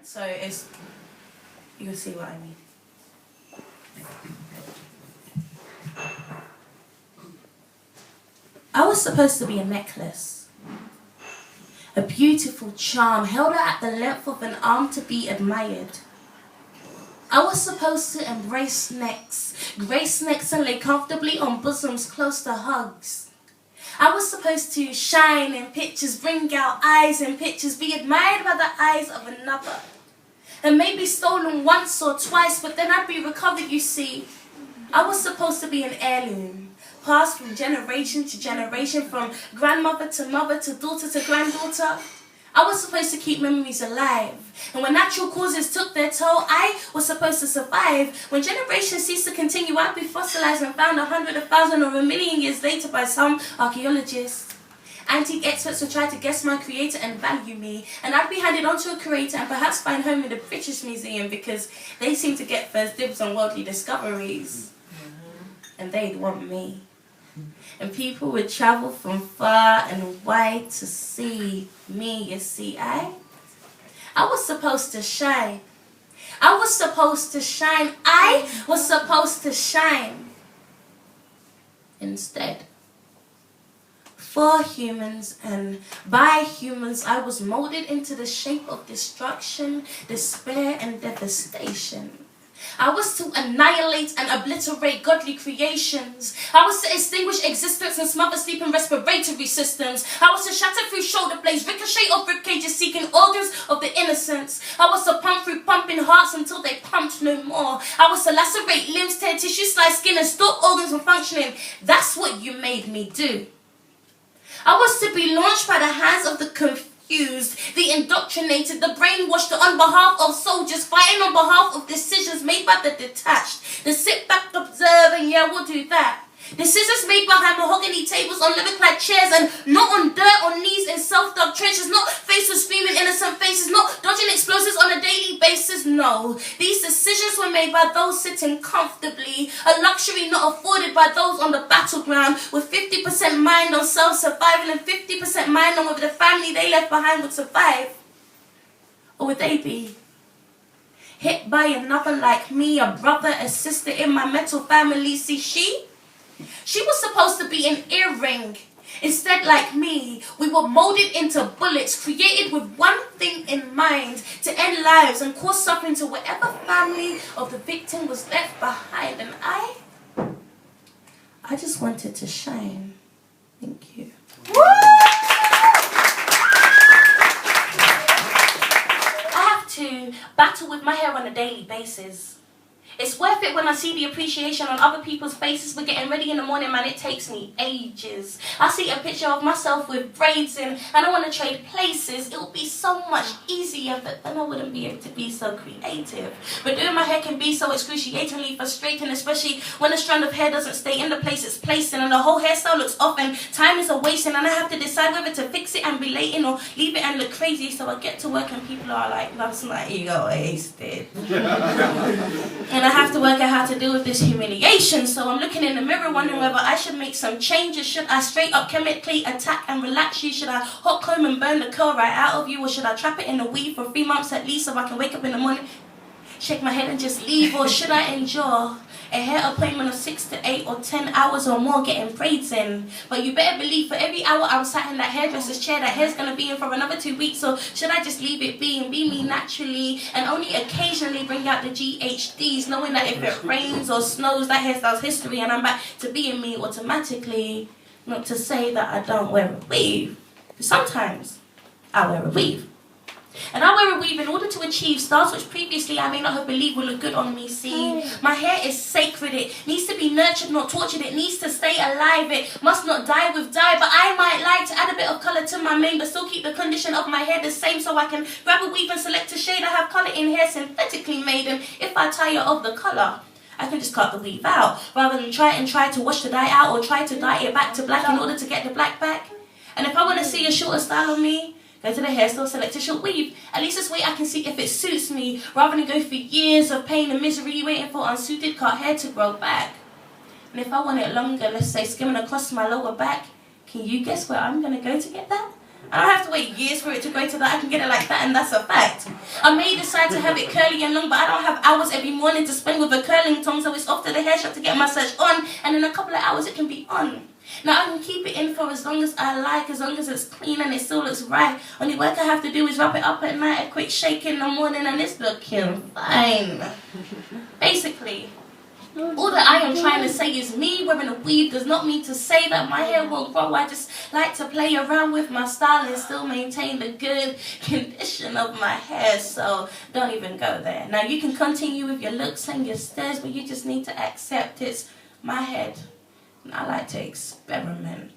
So it's, you'll see what I mean. I was supposed to be a necklace, a beautiful charm held out at the length of an arm to be admired. I was supposed to embrace necks, grace necks and lay comfortably on bosoms close to hugs. I was supposed to shine in pictures, bring out eyes in pictures, be admired by the eyes of another. And maybe stolen once or twice, but then I'd be recovered, you see. I was supposed to be an heirloom, passed from generation to generation, from grandmother to mother to daughter to granddaughter. I was supposed to keep memories alive. And when natural causes took their toll, I was supposed to survive. When generations ceased to continue, I'd be fossilized and found 100, 1,000 or 1,000,000 years later by some archaeologists. Antique experts would try to guess my creator and value me. And I'd be handed on to a curator and perhaps find home in the British Museum because they seem to get first dibs on worldly discoveries. And they'd want me. And people would travel from far and wide to see me, you see. I was supposed to shine. I was supposed to shine. I was supposed to shine. Instead, for humans and by humans, I was molded into the shape of destruction, despair, and devastation. I was to annihilate and obliterate godly creations. I was to extinguish existence and smother sleep and respiratory systems. I was to shatter through shoulder blades, ricochet off rib cages, seeking organs of the innocents. I was to pump through pumping hearts until they pumped no more. I was to lacerate limbs, tear tissue, slice skin, and stop organs from functioning. That's what you made me do. I was to be launched by the hands of the confused, the indoctrinated, the brainwashed, on behalf of soldiers, fighting on behalf of decisions made by the detached. The sit back, observe, and yeah, we'll do that. Decisions made behind mahogany tables on leather-clad chairs and not on dirt or knees in self-dug trenches, not faced with screaming innocent faces, not dodging explosives on a daily basis, no. These decisions were made by those sitting comfortably, a luxury not afforded by those on the battleground, with 50% mind on self-survival and 50% mind on whether the family they left behind would survive. Or would they be hit by another like me, a brother, a sister in my metal family? See, she was supposed to be an earring. Instead, like me, we were molded into bullets, created with one thing in mind, to end lives and cause suffering to whatever family of the victim was left behind. And I just wanted to shine. Thank you. Woo! I have to battle with my hair on a daily basis. It's worth it when I see the appreciation on other people's faces for getting ready in the morning, man. It takes me ages. I see a picture of myself with braids in, and I want to trade places. It would be so much easier, but then I wouldn't be able to be so creative. But doing my hair can be so excruciatingly frustrating, especially when a strand of hair doesn't stay in the place it's placed in, and the whole hairstyle looks off, and time is a wasting, and I have to decide whether to fix it and be late in or leave it and look crazy. So I get to work and people are like, "Last night you got wasted." And I have to work out how to deal with this humiliation. So I'm looking in the mirror wondering whether I should make some changes. Should I straight up chemically attack and relax you? Should I hot comb and burn the curl right out of you? Or should I trap it in a weave for 3 months at least so I can wake up in the morning, shake my head and just leave? Or should I endure a hair appointment of 6 to 8 or 10 hours or more getting braids in? But you better believe for every hour I'm sat in that hairdresser's chair, that hair's going to be in for another 2 weeks. So should I just leave it be and be me naturally and only occasionally bring out the GHDs, knowing that if it rains or snows, that hairstyle's history and I'm back to being me automatically? Not to say that I don't wear a weave. Sometimes I wear a weave. And I wear a weave in order to achieve styles which previously I may not have believed would look good on me. See, my hair is sacred. It needs to be nurtured, not tortured. It needs to stay alive. It must not die with dye. But I might like to add a bit of colour to my mane, but still keep the condition of my hair the same, so I can grab a weave and select a shade. I have colour in hair synthetically made, and if I tire of the colour, I can just cut the weave out, rather than try to wash the dye out or try to dye it back to black in order to get the black back. And if I want to see a shorter style on me, go to the hairstyle, select a short weave. At least this way I can see if it suits me, rather than go through years of pain and misery waiting for unsuited cut hair to grow back. And if I want it longer, let's say skimming across my lower back, can you guess where I'm going to go to get that? I don't have to wait years for it to grow to that. I can get it like that, and that's a fact. I may decide to have it curly and long, but I don't have hours every morning to spend with a curling tong, so it's off to the hair shop to get a massage on, and in a couple of hours it can be on. Now I can keep it in for as long as I like, as long as it's clean and it still looks right. Only work I have to do is wrap it up at night, a quick shake in the morning, and it's looking fine. Basically, all that I am trying to say is me wearing a weave does not mean to say that my hair won't grow. I just like to play around with my style and still maintain the good condition of my hair. So don't even go there. Now you can continue with your looks and your stares, but you just need to accept it's my head. And I like to experiment.